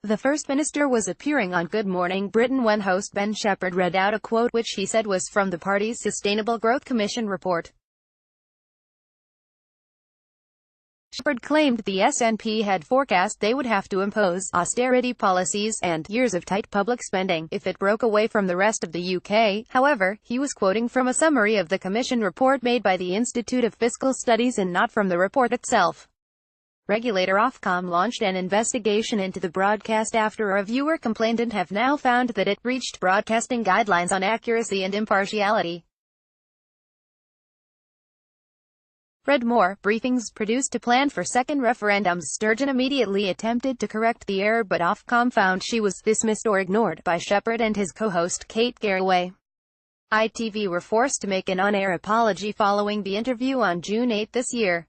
The First Minister was appearing on Good Morning Britain when host Ben Shephard read out a quote which he said was from the party's Sustainable Growth Commission report. Shephard claimed the SNP had forecast they would have to impose austerity policies and years of tight public spending if it broke away from the rest of the UK. However, he was quoting from a summary of the Commission report made by the Institute of Fiscal Studies and not from the report itself. Regulator Ofcom launched an investigation into the broadcast after a viewer complained and have now found that it breached broadcasting guidelines on accuracy and impartiality. Read more. Briefings produced to plan for second referendums. Sturgeon immediately attempted to correct the error, but Ofcom found she was dismissed or ignored by Shephard and his co-host Kate Garraway. ITV were forced to make an on-air apology following the interview on June 8 this year.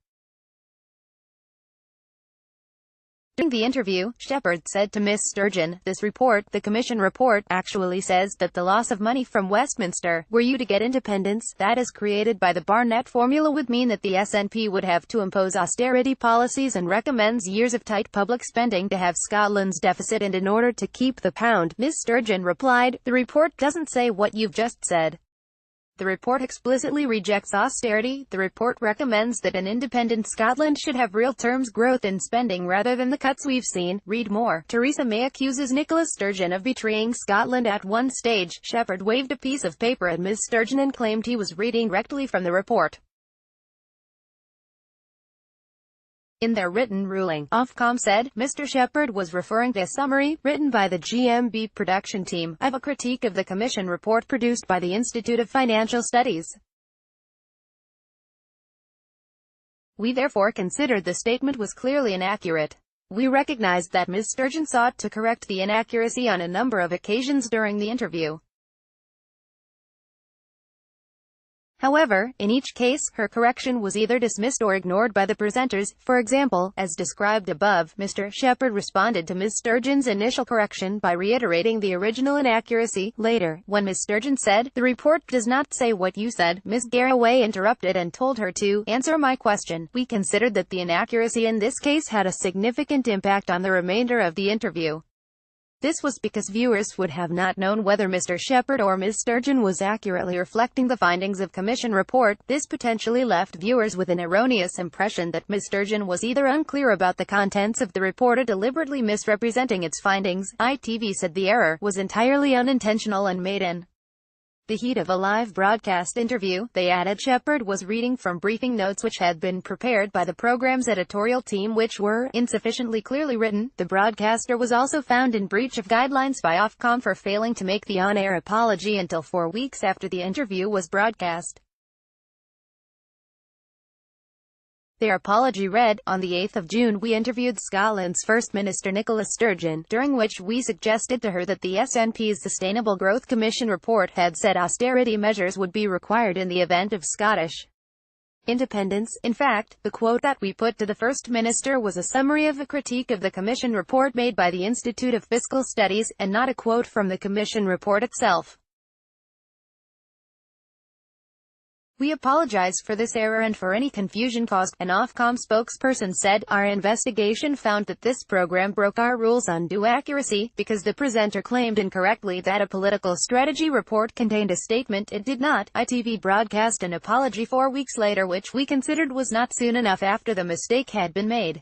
During the interview, Shephard said to Ms. Sturgeon, "This report, the Commission report, actually says that the loss of money from Westminster, were you to get independence, that is created by the Barnett formula, would mean that the SNP would have to impose austerity policies and recommends years of tight public spending to have Scotland's deficit and in order to keep the pound." Ms. Sturgeon replied, "The report doesn't say what you've just said. The report explicitly rejects austerity. The report recommends that an independent Scotland should have real terms growth in spending rather than the cuts we've seen." Read more. Theresa May accuses Nicola Sturgeon of betraying Scotland at one stage. Shephard waved a piece of paper at Ms. Sturgeon and claimed he was reading directly from the report. In their written ruling, Ofcom said, Mr. Shephard was referring to a summary, written by the GMB production team, of a critique of the Commission report produced by the Institute of Fiscal Studies. We therefore considered the statement was clearly inaccurate. We recognized that Ms. Sturgeon sought to correct the inaccuracy on a number of occasions during the interview. However, in each case, her correction was either dismissed or ignored by the presenters. For example, as described above, Mr. Shephard responded to Ms. Sturgeon's initial correction by reiterating the original inaccuracy. Later, when Ms. Sturgeon said, "The report does not say what you said," Ms. Garraway interrupted and told her to answer my question. We considered that the inaccuracy in this case had a significant impact on the remainder of the interview. This was because viewers would have not known whether Mr. Shephard or Ms. Sturgeon was accurately reflecting the findings of Commission report. This potentially left viewers with an erroneous impression that Ms. Sturgeon was either unclear about the contents of the report or deliberately misrepresenting its findings. ITV said the error was entirely unintentional and made in the heat of a live broadcast interview. They added Shephard was reading from briefing notes which had been prepared by the program's editorial team, which were insufficiently clearly written. The broadcaster was also found in breach of guidelines by Ofcom for failing to make the on-air apology until 4 weeks after the interview was broadcast. Their apology read, "On the 8th of June we interviewed Scotland's First Minister Nicola Sturgeon, during which we suggested to her that the SNP's Sustainable Growth Commission report had said austerity measures would be required in the event of Scottish independence. In fact, the quote that we put to the First Minister was a summary of a critique of the Commission report made by the Institute of Fiscal Studies, and not a quote from the Commission report itself. We apologize for this error and for any confusion caused," an Ofcom spokesperson said. "Our investigation found that this program broke our rules on due accuracy, because the presenter claimed incorrectly that a political strategy report contained a statement it did not." ITV broadcast an apology 4 weeks later, which we considered was not soon enough after the mistake had been made.